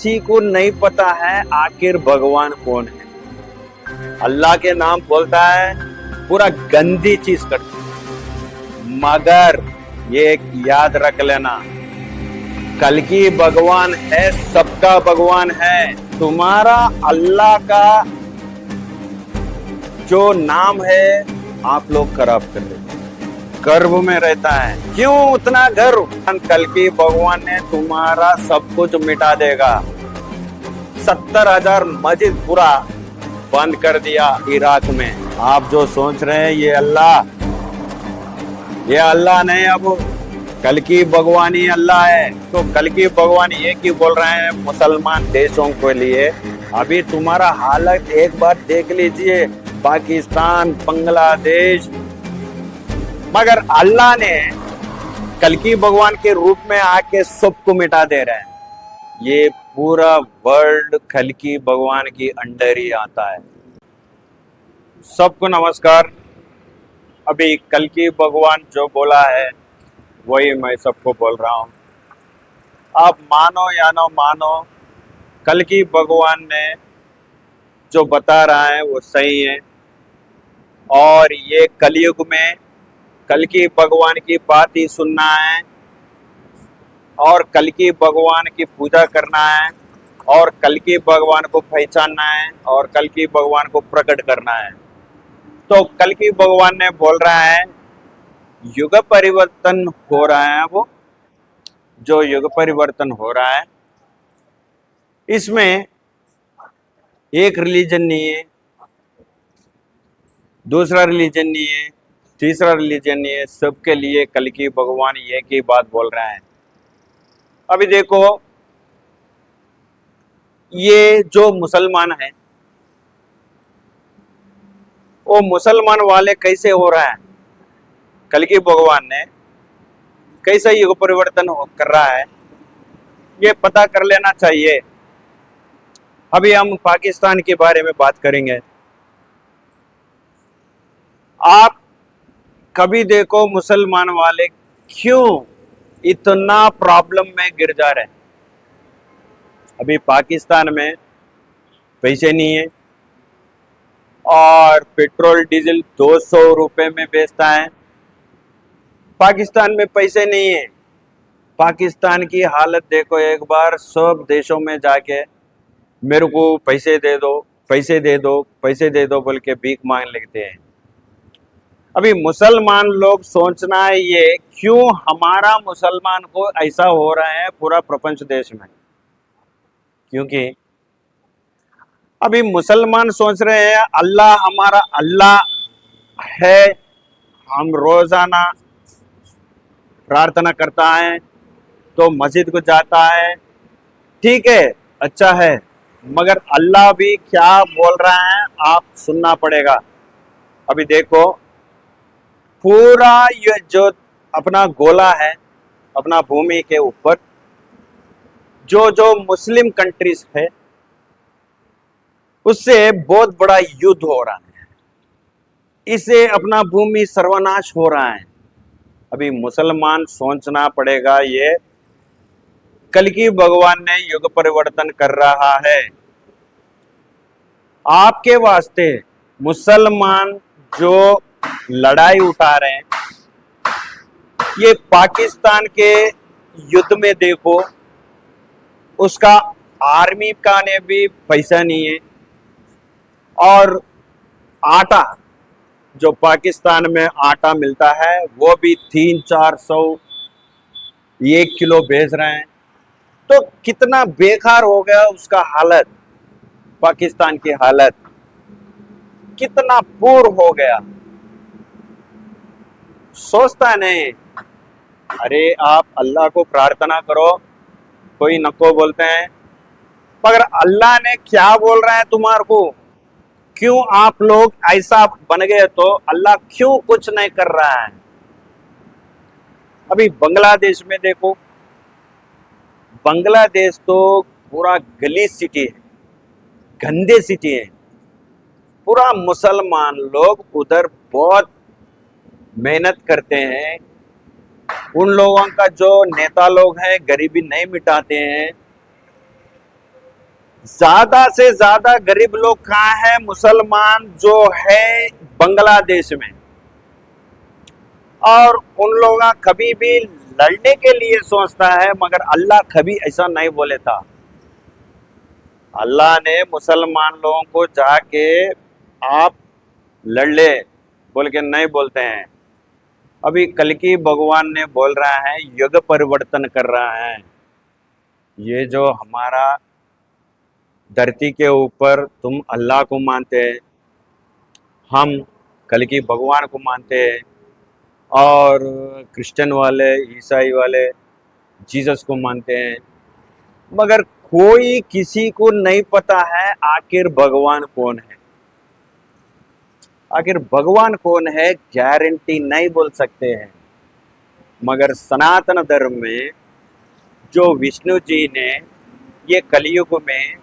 किसी को नहीं पता है आखिर भगवान कौन है। अल्लाह के नाम बोलता है, पूरा गंदी चीज करता है। मगर ये एक याद रख लेना, कल की भगवान है, सबका भगवान है। तुम्हारा अल्लाह का जो नाम है आप लोग खराब कर रहे हो, गर्व में रहता है। क्यों उतना गर्व? कल की भगवान ने तुम्हारा सब कुछ मिटा देगा। 70,000 मस्जिद पूरा बंद कर दिया इराक में। आप जो सोच रहे हैं ये अल्लाह नहीं, अब कल की भगवान ही अल्लाह है। तो कल की भगवान ये क्यों बोल रहे हैं मुसलमान देशों के लिए? अभी तुम्हारा हालत एक बार देख लीजिए, पाकिस्तान, बांग्लादेश। मगर अल्लाह ने कल की भगवान के रूप में आके सबको मिटा दे रहे हैं। ये पूरा वर्ल्ड कल की भगवान की अंडर ही आता है। सबको नमस्कार। अभी कल की भगवान जो बोला है वही मैं सबको बोल रहा हूँ। आप मानो या ना मानो, कल की भगवान ने जो बता रहा है वो सही है। और ये कलयुग में कल की भगवान की बात ही सुनना है और कल की भगवान की पूजा करना है और कल की भगवान को पहचानना है और कल की भगवान को प्रकट करना है। तो कल की भगवान ने बोल रहा है युग परिवर्तन हो रहा है। वो जो युग परिवर्तन हो रहा है इसमें एक रिलीजन नहीं है, दूसरा रिलीजन नहीं है, तीसरा रिलीजन नहीं है। सबके लिए कल की भगवान एक ही बात बोल रहा है। अभी देखो, ये जो मुसलमान है वो मुसलमान वाले कैसे हो रहा है, कल की भगवान ने कैसा युग परिवर्तन कर रहा है, ये पता कर लेना चाहिए। अभी हम पाकिस्तान के बारे में बात करेंगे। आप कभी देखो मुसलमान वाले क्यों इतना प्रॉब्लम में गिर जा रहे हैं। अभी पाकिस्तान में पैसे नहीं है और पेट्रोल डीजल 200 रुपए में बेचता है। पाकिस्तान में पैसे नहीं है। पाकिस्तान की हालत देखो एक बार। सब देशों में जाके मेरे को पैसे दे दो, पैसे दे दो, पैसे दे दो बोल के भीख मांग लेते हैं। अभी मुसलमान लोग सोचना है ये क्यों हमारा मुसलमान को ऐसा हो रहा है पूरा प्रपंच देश में। क्योंकि अभी मुसलमान सोच रहे हैं अल्लाह हमारा अल्लाह है, हम रोजाना प्रार्थना करता है तो मस्जिद को जाता है, ठीक है, अच्छा है। मगर अल्लाह भी क्या बोल रहा है आप सुनना पड़ेगा। अभी देखो, पूरा ये जो अपना गोला है, अपना भूमि के ऊपर जो जो मुस्लिम कंट्रीज है उससे बहुत बड़ा युद्ध हो रहा है। इससे अपना भूमि सर्वनाश हो रहा है। अभी मुसलमान सोचना पड़ेगा ये कल की भगवान ने युग परिवर्तन कर रहा है आपके वास्ते। मुसलमान जो लड़ाई उठा रहे हैं, ये पाकिस्तान के युद्ध में देखो, उसका आर्मी का ने भी पैसा नहीं है और आटा जो पाकिस्तान में आटा मिलता है वो भी 300-400 1 किलो बेच रहे हैं। तो कितना बेकार हो गया उसका हालत, पाकिस्तान की हालत कितना पूर हो गया। सोचता नहीं, अरे आप अल्लाह को प्रार्थना करो, कोई नको बोलते हैं, मगर अल्लाह ने क्या बोल रहा है तुम्हारे को? क्यों आप लोग ऐसा बन गए? तो अल्लाह क्यों कुछ नहीं कर रहा है? अभी बांग्लादेश में देखो, बांग्लादेश तो पूरा गली सिटी है, गंदे सिटी है। पूरा मुसलमान लोग उधर बहुत मेहनत करते हैं। उन लोगों का जो नेता लोग हैं गरीबी नहीं मिटाते हैं। ज्यादा से ज्यादा गरीब लोग कहाँ है? मुसलमान जो है बांग्लादेश में। और उन लोग कभी भी लड़ने के लिए सोचता है, मगर अल्लाह कभी ऐसा नहीं बोले था। अल्लाह ने मुसलमान लोगों को जाके आप लड़ ले बोल के नहीं बोलते हैं। अभी कल्कि भगवान ने बोल रहा है, युग परिवर्तन कर रहा है। ये जो हमारा धरती के ऊपर तुम अल्लाह को मानते हैं, हम कल्कि भगवान को मानते हैं, और क्रिश्चियन वाले, ईसाई वाले जीसस को मानते हैं, मगर कोई किसी को नहीं पता है आखिर भगवान कौन है। आखिर भगवान कौन है गारंटी नहीं बोल सकते हैं। मगर सनातन धर्म में जो विष्णु जी ने ये कलयुग में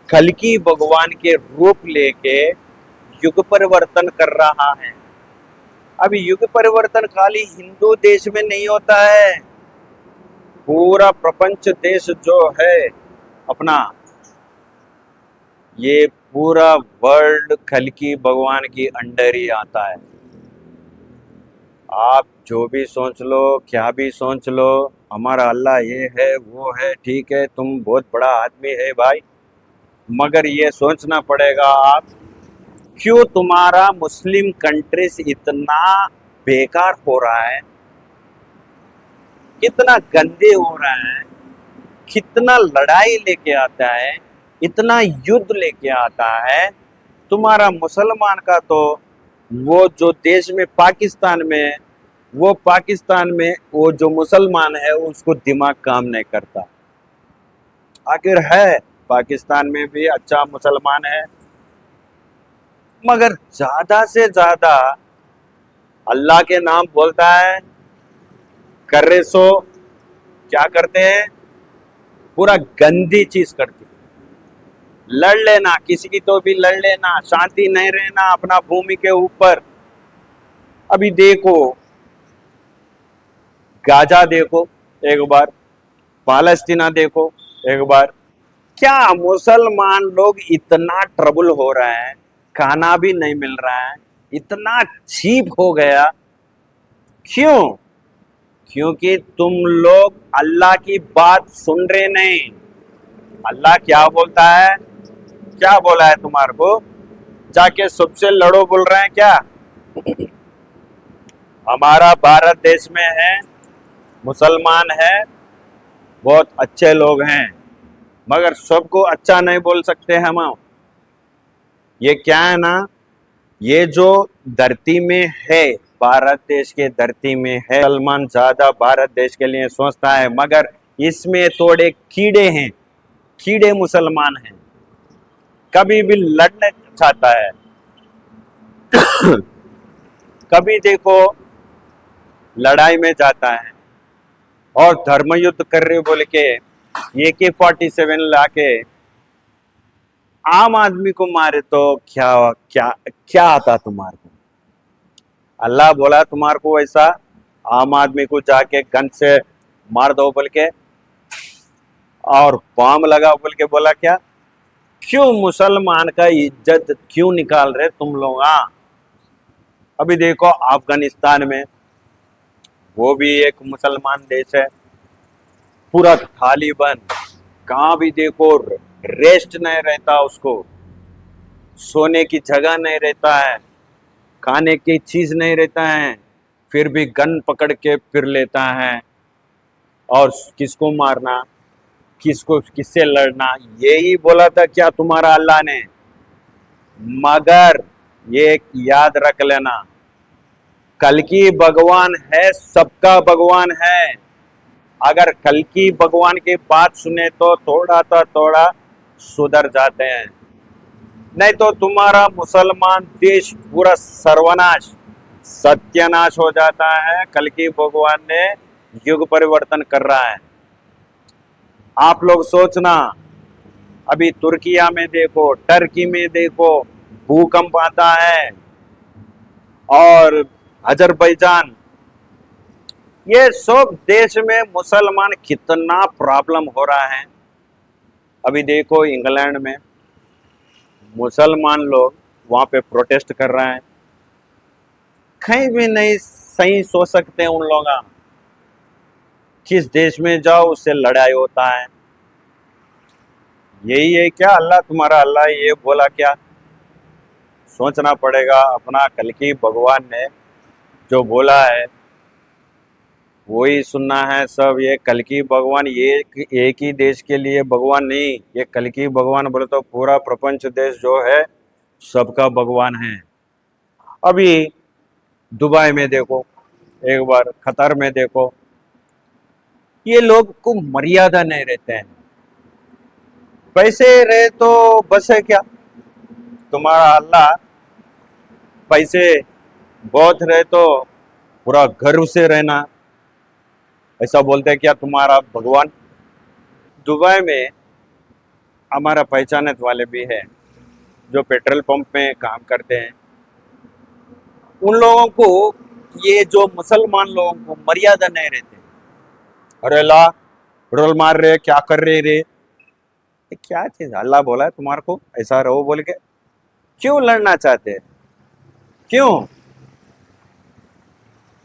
कल्कि भगवान के रूप लेके युग परिवर्तन कर रहा है। अभी युग परिवर्तन खाली हिंदू देश में नहीं होता है, पूरा प्रपंच देश जो है अपना, ये पूरा वर्ल्ड कल्कि भगवान की अंडर ही आता है। आप जो भी सोच लो, क्या भी सोच लो, हमारा अल्लाह ये है वो है, ठीक है, तुम बहुत बड़ा आदमी है भाई, मगर ये सोचना पड़ेगा आप, क्यों तुम्हारा मुस्लिम कंट्रीज इतना बेकार हो रहा है, कितना गंदे हो रहा है, कितना लड़ाई लेके आता है, इतना युद्ध लेके आता है। तुम्हारा मुसलमान का तो वो जो देश में पाकिस्तान में, वो पाकिस्तान में वो जो मुसलमान है उसको दिमाग काम नहीं करता। आखिर है पाकिस्तान में भी अच्छा मुसलमान है, मगर ज्यादा से ज्यादा अल्लाह के नाम बोलता है, कर रहे सो क्या करते हैं, पूरा गंदी चीज करते हैं। लड़ लेना, किसी की तो भी लड़ लेना, शांति नहीं रहना अपना भूमि के ऊपर। अभी देखो गाजा देखो एक बार, पालस्तीना देखो एक बार, क्या मुसलमान लोग इतना ट्रबल हो रहा है, खाना भी नहीं मिल रहा है, इतना चीप हो गया। क्यों? क्योंकि तुम लोग अल्लाह की बात सुन रहे नहीं। अल्लाह क्या बोलता है, क्या बोला है तुम्हारे को, जाके सबसे लड़ो बोल रहे हैं क्या? हमारा भारत देश में है, मुसलमान है, बहुत अच्छे लोग हैं, मगर सबको अच्छा नहीं बोल सकते हम। ये क्या है ना, ये जो धरती में है, भारत देश के धरती में है, मुसलमान ज्यादा भारत देश के लिए सोचता है, मगर इसमें थोड़े कीड़े हैं, कीड़े मुसलमान हैं, कभी भी लड़ने चाहता है। कभी देखो लड़ाई में जाता है और धर्म युद्ध कर रहे बोल के AK-47 लाके आम आदमी को मारे, तो क्या क्या क्या आता तुम्हारे को? अल्लाह बोला तुम्हारे को ऐसा आम आदमी को जाके गन से मार दो बोल के, और बम लगा बोल के बोला क्या? क्यों मुसलमान का इज्जत क्यों निकाल रहे तुम लोग? अभी देखो अफगानिस्तान में, वो भी एक मुसलमान देश है, पूरा तालिबान, कहाँ भी देखो रेस्ट नहीं रहता उसको, सोने की जगह नहीं रहता है, खाने की चीज नहीं रहता है, फिर भी गन पकड़ के फिर लेता है, और किसको मारना, किसको किससे लड़ना, यही बोला था क्या तुम्हारा अल्लाह ने? मगर ये याद रख लेना, कल्कि भगवान है, सबका भगवान है। अगर कल्कि भगवान की बात सुने तो थोड़ा सुधर जाते हैं, नहीं तो तुम्हारा मुसलमान देश पूरा सर्वनाश, सत्यानाश हो जाता है। कल्कि भगवान ने युग परिवर्तन कर रहा है। आप लोग सोचना, अभी तुर्किया में देखो, टर्की में देखो, भूकंप आता है, और अजरबैजान, ये सब देश में मुसलमान कितना प्रॉब्लम हो रहा है। अभी देखो इंग्लैंड में मुसलमान लोग वहां पे प्रोटेस्ट कर रहे हैं, कहीं भी नहीं सही सोच सकते उन लोग। किस देश में जाओ उससे लड़ाई होता है। यही है क्या अल्लाह, तुम्हारा अल्लाह ये बोला क्या? सोचना पड़ेगा। अपना कल की भगवान ने जो बोला है वही सुनना है सब। ये कल की भगवान ये एक ही देश के लिए भगवान नहीं, ये कल की भगवान बोले तो पूरा प्रपंच देश जो है सबका भगवान है। अभी दुबई में देखो, एक बार कतर में देखो, ये लोग को मर्यादा नहीं रहते हैं। पैसे रहे तो बस है क्या? तुम्हारा अल्लाह पैसे बहुत रहे तो पूरा गर्व से रहना, ऐसा बोलते हैं क्या तुम्हारा भगवान? दुबई में हमारा पहचाने वाले भी है जो पेट्रोल पंप में काम करते हैं। उन लोगों को, ये जो मुसलमान लोगों को मर्यादा नहीं रहते। अरे ला पेट्रोल मार रहे, क्या कर रहे रे? ये क्या चीज? अल्लाह बोला है तुम्हारे को ऐसा रहो बोल के? क्यों लड़ना चाहते हैं? क्यों?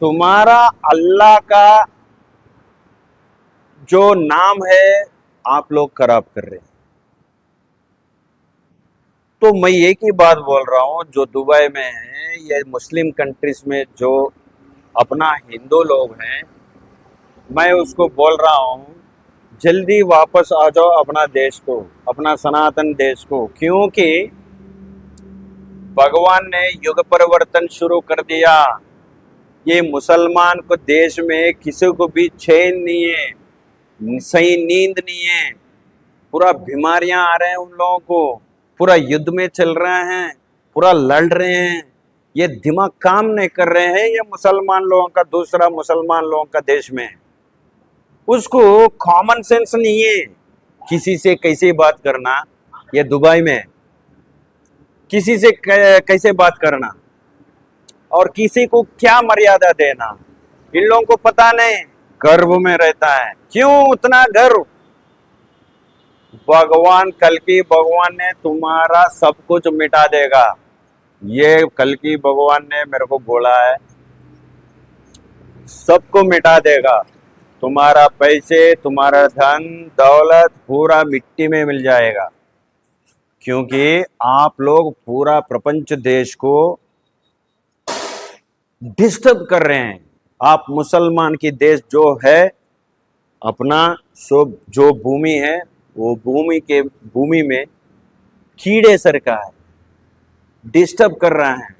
तुम्हारा अल्लाह का जो नाम है आप लोग खराब कर रहे हैं। तो मैं एक ही बात बोल रहा हूँ, जो दुबई में है या मुस्लिम कंट्रीज में जो अपना हिंदू लोग हैं, मैं उसको बोल रहा हूँ जल्दी वापस आ जाओ अपना देश को, अपना सनातन देश को। क्योंकि भगवान ने युग परिवर्तन शुरू कर दिया। ये मुसलमान को देश में किसी को भी चैन नहीं है, सही नींद नहीं है, पूरा बीमारियां आ रहे हैं उन लोगों को, पूरा युद्ध में चल रहे हैं, पूरा लड़ रहे हैं। ये दिमाग काम नहीं कर रहे हैं ये मुसलमान लोगों का, दूसरा मुसलमान लोगों का देश में उसको कॉमन सेंस नहीं है किसी से कैसे बात करना। ये दुबई में किसी से कैसे बात करना और किसी को क्या मर्यादा देना, इन लोगों को पता नहीं। गर्व में रहता है। क्यों उतना गर्व? भगवान कल की भगवान ने तुम्हारा सब कुछ मिटा देगा। ये कल की भगवान ने मेरे को बोला है सबको मिटा देगा। तुम्हारा पैसे, तुम्हारा धन दौलत पूरा मिट्टी में मिल जाएगा। क्योंकि आप लोग पूरा प्रपंच देश को डिस्टर्ब कर रहे हैं। आप मुसलमान की देश जो है अपना सब जो भूमि है वो भूमि में कीड़े सर का है, डिस्टर्ब कर रहा है।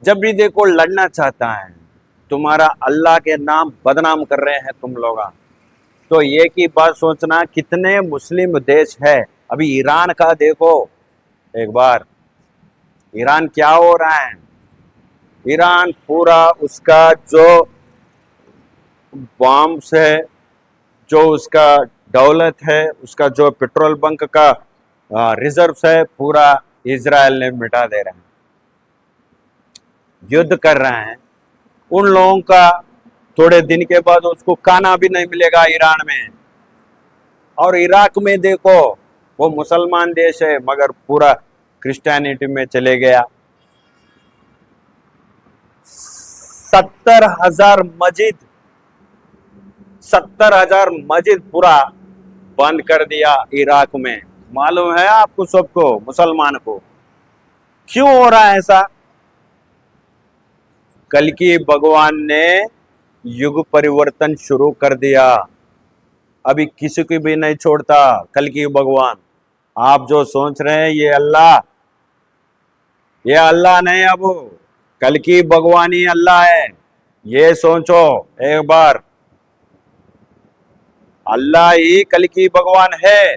जब भी देखो लड़ना चाहता है। तुम्हारा अल्लाह के नाम बदनाम कर रहे हैं तुम लोग। तो ये की बात सोचना, कितने मुस्लिम देश है। अभी ईरान का देखो एक बार, ईरान क्या हो रहा है। ईरान पूरा उसका जो बॉम्ब्स है, जो उसका दौलत है, उसका जो पेट्रोल बंक का रिजर्व है, पूरा इजराइल ने मिटा दे रहे हैं। युद्ध कर रहे हैं उन लोगों का। थोड़े दिन के बाद उसको खाना भी नहीं मिलेगा ईरान में। और इराक में देखो, वो मुसलमान देश है मगर पूरा क्रिश्चियनिटी में चले गया। 70,000 मस्जिद, 70,000 मस्जिद पूरा बंद कर दिया इराक में। मालूम है आपको सबको, मुसलमान को? क्यों हो रहा है ऐसा? कल की भगवान ने युग परिवर्तन शुरू कर दिया। अभी किसी को भी नहीं छोड़ता कल की भगवान। आप जो सोच रहे हैं ये अल्लाह नहीं। अब कल की भगवान ही अल्लाह है, ये सोचो एक बार। अल्लाह ही कल की भगवान है।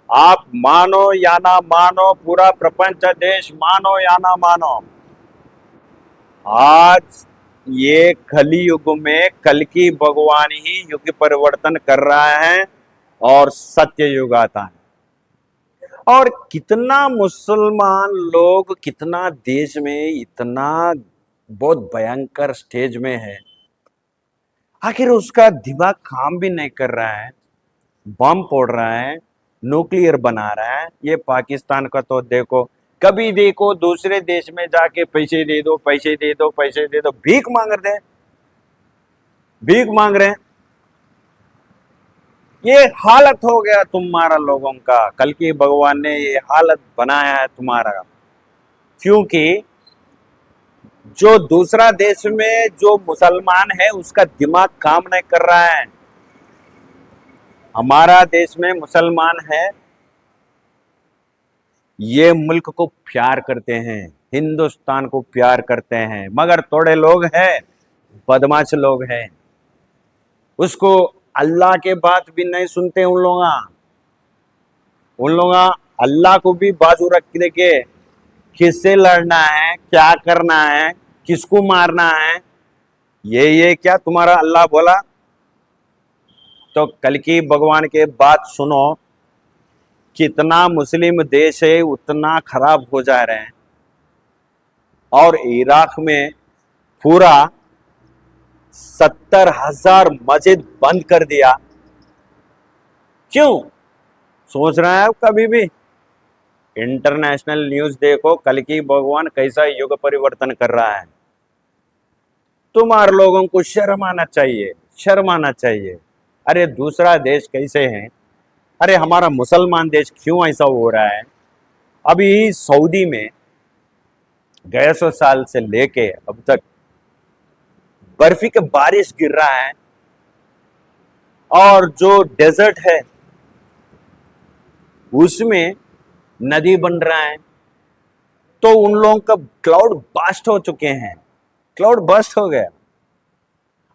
आप मानो या ना मानो, पूरा प्रपंच देश मानो या ना मानो, आज ये कली युग में कल की भगवान ही युग परिवर्तन कर रहा है और सत्य युग आता है। और कितना मुसलमान लोग, कितना देश में इतना बहुत भयंकर स्टेज में है, आखिर उसका दिमाग काम भी नहीं कर रहा है, बम फोड़ रहा है। न्यूक्लियर बना रहा है। ये पाकिस्तान का तो देखो, कभी देखो दूसरे देश में जाके पैसे दे दो, पैसे दे दो, पैसे दे दो, भीख मांग रहे हैं, भीख मांग रहे हैं। ये हालत हो गया तुम्हारा लोगों का। कल की भगवान ने ये हालत बनाया है तुम्हारा, क्योंकि जो दूसरा देश में जो मुसलमान है उसका दिमाग काम नहीं कर रहा है। हमारा देश में मुसलमान है, ये मुल्क को प्यार करते हैं, हिंदुस्तान को प्यार करते हैं, मगर थोड़े लोग हैं, बदमाश लोग हैं, उसको अल्लाह के बात भी नहीं सुनते। उन लोग अल्लाह को भी बाजू रख के किससे लड़ना है, क्या करना है, किसको मारना है, ये क्या तुम्हारा अल्लाह बोला? तो कल की भगवान के बात सुनो। कितना मुस्लिम देश है उतना खराब हो जा रहे हैं, और इराक में पूरा 70,000 मस्जिद बंद कर दिया। क्यों? सोच रहे हैं कभी भी? इंटरनेशनल न्यूज देखो, कल की भगवान कैसा युग परिवर्तन कर रहा है। तुम्हारे लोगों को शर्म आना चाहिए, शर्म आना चाहिए। अरे दूसरा देश कैसे है, अरे हमारा मुसलमान देश क्यों ऐसा हो रहा है? अभी सऊदी में गए 100 साल से लेके अब तक बर्फी के बारिश गिर रहा है, और जो डेजर्ट है उसमें नदी बन रहा है। तो उन लोगों का क्लाउड बस्ट हो चुके हैं, क्लाउड बस्ट हो गया,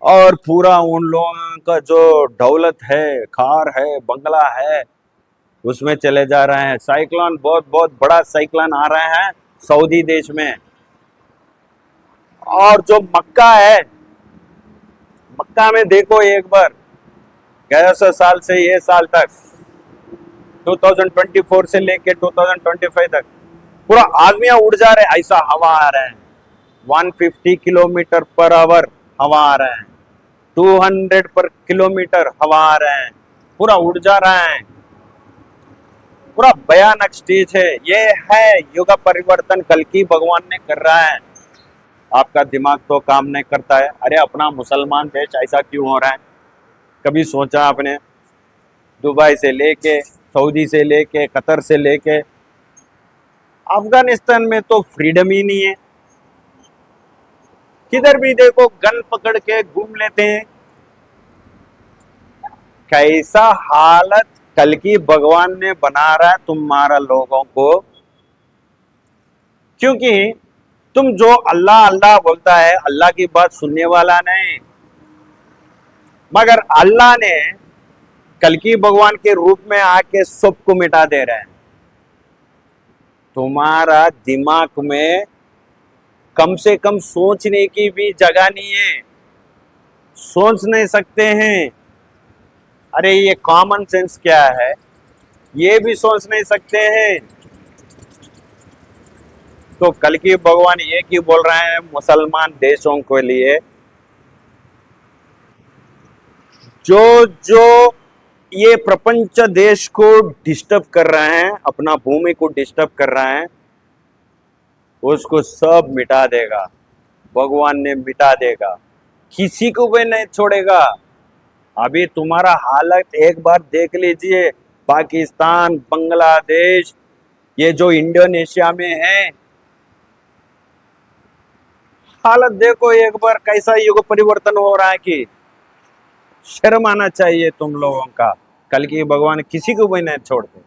और पूरा उन लोगों का जो दौलत है, कार है, बंगला है, उसमें चले जा रहे हैं। साइक्लोन, बहुत बहुत बड़ा साइक्लोन आ रहा है सऊदी देश में। और जो मक्का है, मक्का में देखो एक बार, गए 100 साल से ये साल तक, 2024 से लेके 2025 तक पूरा आदमियां उड़ जा रहे, ऐसा हवा आ रहा है। 150 किलोमीटर पर आवर हवा आ रहा है, 200 पर किलोमीटर हवा आ रहा है, पूरा उड़ जा रहा है। पूरा भयानक स्टेज है। ये है युग परिवर्तन कल की भगवान ने कर रहा है। आपका दिमाग तो काम नहीं करता है। अरे अपना मुसलमान देश ऐसा क्यों हो रहा है? कभी सोचा आपने? दुबई से लेके, सऊदी से लेके, कतर से लेके, अफगानिस्तान में तो फ्रीडम ही नहीं है। किधर भी देखो गन पकड़ के घूम लेते हैं। कैसा हालत कल की भगवान ने बना रहा है तुम्हारा लोगों को, क्योंकि तुम जो अल्लाह अल्लाह बोलता है, अल्लाह की बात सुनने वाला नहीं। मगर अल्लाह ने कल की भगवान के रूप में आके सबको मिटा दे रहे हैं। तुम्हारा दिमाग में कम से कम सोचने की भी जगह नहीं है, सोच नहीं सकते हैं। अरे ये कॉमन सेंस क्या है, ये भी सोच नहीं सकते हैं। तो कल की भगवान ये क्यों बोल रहे हैं मुसलमान देशों के लिए, जो जो ये प्रपंच देश को डिस्टर्ब कर रहे हैं, अपना भूमि को डिस्टर्ब कर रहे हैं, उसको सब मिटा देगा भगवान ने, मिटा देगा, किसी को भी नहीं छोड़ेगा। अभी तुम्हारा हालत एक बार देख लीजिए, पाकिस्तान, बांग्लादेश, ये जो इंडोनेशिया में है, हालत देखो एक बार, कैसा युग परिवर्तन हो रहा है कि शर्म आना चाहिए तुम लोगों का। कल की भगवान किसी को भी नहीं छोड़ते।